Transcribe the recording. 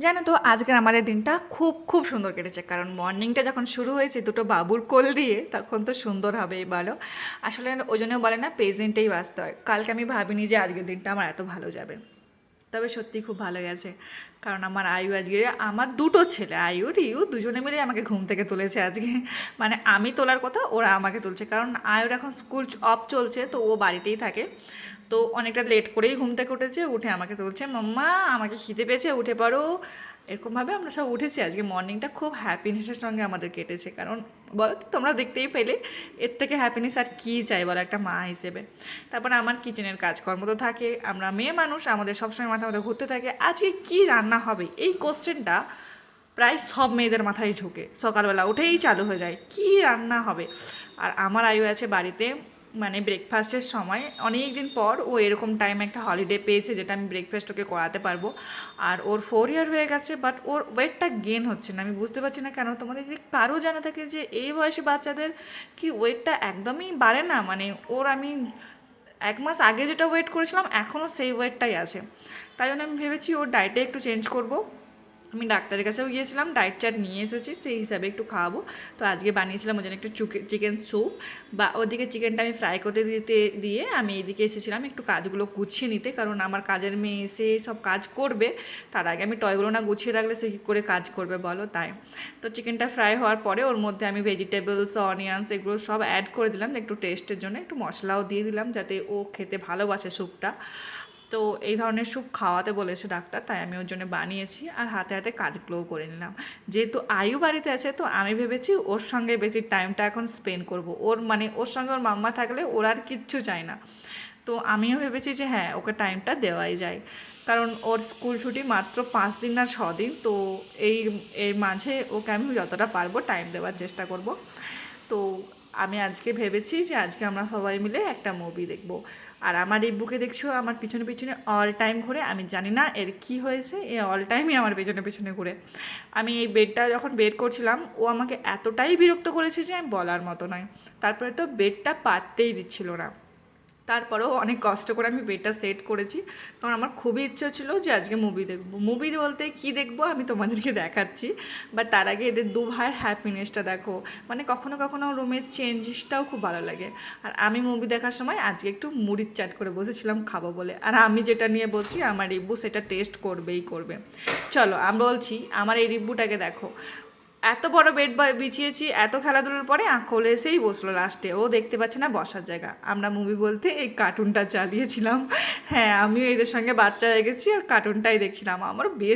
জানো তো আজকের আমাদের দিনটা খুব খুব সুন্দর কেটেছে, কারণ মর্নিংটা যখন শুরু হয়েছে দুটো বাবুর কোল দিয়ে, তখন তো সুন্দর হবেই বলো। আসলে ওই জন্য বলে না, প্রেজেন্টেই বাঁচতে হয়। কালকে আমি ভাবিনি যে আজকের দিনটা আমার এত ভালো যাবে, তবে সত্যি খুব ভালো গেছে। কারণ আমার আয়ু আজকে, আমার দুটো ছেলে আয়ু রিউ দুজনে মিলে আমাকে ঘুম থেকে তুলেছে আজকে। মানে আমি তোলার কথা, ওরা আমাকে তুলছে, কারণ আয়ুর এখন স্কুল অফ চলছে, তো ও বাড়িতেই থাকে। তো অনেকটা লেট করেই ঘুম থেকে উঠেছে, উঠে আমাকে তুলছে, মাম্মা আমাকে খিদে পেয়েছে উঠে পড়ো। এরকমভাবে আমরা সব উঠেছি। আজকে মর্নিংটা খুব হ্যাপিনেসের সঙ্গে আমাদের কেটেছে, কারণ বলো তো, তোমরা দেখতেই পেলে, এর থেকে হ্যাপিনেস আর কী চাই বলো একটা মা হিসেবে। তারপরে আমার কিচেনের কাজকর্ম তো থাকে, আমরা মেয়ে মানুষ, আমাদের সবসময় মাথা মাথা ঘুরতে থাকে আজকে কী রান্না হবে, এই কোশ্চেনটা প্রায় সব মেয়েদের মাথায় ঢোকে, সকালবেলা উঠেই চালু হয়ে যায় কী রান্না হবে। আর আমার আয়ু আছে বাড়িতে, মানে ব্রেকফাস্টের সময় অনেক দিন পর ও এরকম টাইম একটা হলিডে পেয়েছে, যেটা আমি ব্রেকফাস্ট ওকে করাতে পারবো। আর ওর 4 ইয়ার হয়ে গেছে, বাট ওর ওয়েটটা গেন হচ্ছে না। আমি বুঝতে পারছি না কেন। তোমাদের যদি কারো জানা থাকে যে এই বয়সী বাচ্চাদের কি ওয়েটটা একদমই বাড়ে না, মানে ওর আমি 1 মাস আগে যেটা ওয়েট করেছিলাম এখনও সেই ওয়েটটাই আছে। তাই জন্য আমি ভেবেছি ওর ডায়েটে একটু চেঞ্জ করব। আমি ডাক্তারের কাছেও গিয়েছিলাম, ডায়েট চার্ট নিয়ে এসেছি, সেই হিসাবে একটু খাওয়াবো। তো আজকে বানিয়েছিলাম ওই জন্য একটু চিকেন স্যুপ, বা ওদিকে চিকেনটা আমি ফ্রাই করতে দিয়ে আমি এইদিকে এসেছিলাম একটু কাজগুলো গুছিয়ে নিতে, কারণ আমার কাজের মেয়ে এসে সব কাজ করবে, তার আগে আমি টয়গুলো না গুছিয়ে রাখলে সে কী করে কাজ করবে বলো। তাই তো চিকেনটা ফ্রাই হওয়ার পরে ওর মধ্যে আমি ভেজিটেবলস, অনিয়ন্স এগুলো সব অ্যাড করে দিলাম একটু টেস্টের জন্য, একটু মশলাও দিয়ে দিলাম যাতে ও খেতে ভালোবাসে স্যুপটা। তো এই ধরনের স্যুপ খাওয়াতে বলেছে ডাক্তার, তাই আমি ওর জন্য বানিয়েছি, আর হাতে হাতে কাজগুলোও করে নিলাম। যেহেতু আয়ু বাড়িতে আছে, তো আমি ভেবেছি ওর সঙ্গে বেশি টাইমটা এখন স্পেন্ড করব। ওর মানে ওর সঙ্গে ওর মাম্মা থাকলে ওর আর কিচ্ছু চাই না। তো আমিও ভেবেছি যে হ্যাঁ, ওকে টাইমটা দেওয়াই যায়, কারণ ওর স্কুল ছুটি মাত্র 5 দিন না 6 দিন। তো এই এর মাঝে ওকে আমি যতটা পারবো টাইম দেওয়ার চেষ্টা করব। তো আমি আজকে ভেবেছি যে আজকে আমরা সবাই মিলে একটা মুভি দেখব। আর আমার এই বুকে দেখছো আমার পিছনে পিছনে অল টাইম ঘুরে, আমি জানি না এর কি হয়েছে, এ অল টাইমই আমার পেছনে পেছনে ঘুরে। আমি এই বেডটা যখন বের করছিলাম, ও আমাকে এতটাই বিরক্ত করেছে যে আমি বলার মতো নয়। তারপরে তো বেডটা পাততেই দিচ্ছিল না। তারপরেও অনেক কষ্ট করে আমি বেডটা সেট করেছি, কারণ আমার খুবই ইচ্ছা ছিল যে আজকে মুভি দেখবো। মুভি বলতে কি দেখবো আমি তোমাদেরকে দেখাচ্ছি, বাট তার আগে এদের দু ভাইয়ের হ্যাপিনেসটা দেখো। মানে কখনো কখনো রুমের চেঞ্জেসটাও খুব ভালো লাগে। আর আমি মুভি দেখার সময় আজকে একটু মুড়ির চাট করে বসেছিলাম খাবো বলে, আর আমি যেটা নিয়ে বলছি আমার রিব্বু সেটা টেস্ট করবেই করবে। চলো আমি বলছি, আমার এই রিব্বুটাকে দেখো, এত বড় বেড বিছিয়েছি, এত খেলাধুলার পরে আঁকলে এসেই বসলো লাস্টে, ও দেখতে পাচ্ছে না বসার জায়গা। আমরা মুভি বলতে এই কার্টুনটা চালিয়েছিলাম। হ্যাঁ, আমিও এদের সঙ্গে বাচ্চা হয়ে গেছি আর কার্টুনটাই দেখছিলাম, আমারও বেশ